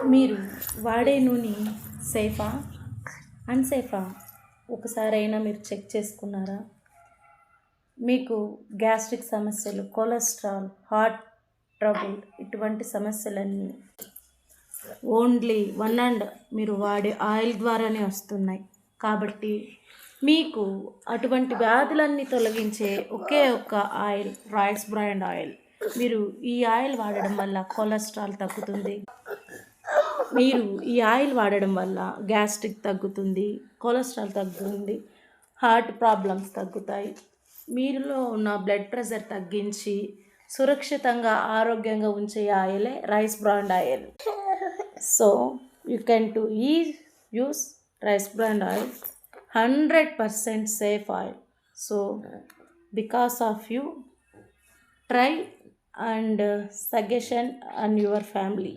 మీరు వాడే నూనె సేఫా అన్సేఫా ఒకసారైనా మీరు చెక్ చేసుకున్నారా? మీకు గ్యాస్ట్రిక్ సమస్యలు, కొలెస్ట్రాల్, హార్ట్ ట్రబుల్ ఇటువంటి సమస్యలన్నీ ఓన్లీ మీరు వాడే ఆయిల్ ద్వారానే వస్తున్నాయి. కాబట్టి మీకు అటువంటి వ్యాధులన్నీ తొలగించే ఒకే ఒక్క ఆయిల్ రైస్ బ్రాండ్ ఆయిల్. మీరు ఈ ఆయిల్ వాడడం వల్ల కొలెస్ట్రాల్ తగ్గుతుంది. మీరు ఈ ఆయిల్ వాడడం వల్ల గ్యాస్ట్రిక్ తగ్గుతుంది, కొలెస్ట్రాల్ తగ్గుతుంది, హార్ట్ ప్రాబ్లమ్స్ తగ్గుతాయి. మీలో ఉన్న బ్లడ్ ప్రెషర్ తగ్గించి సురక్షితంగా ఆరోగ్యంగా ఉంచే ఆయిలే rice brand oil. So you can to use rice brand oil, 100% safe oil. So because of you, try and suggestion on your family.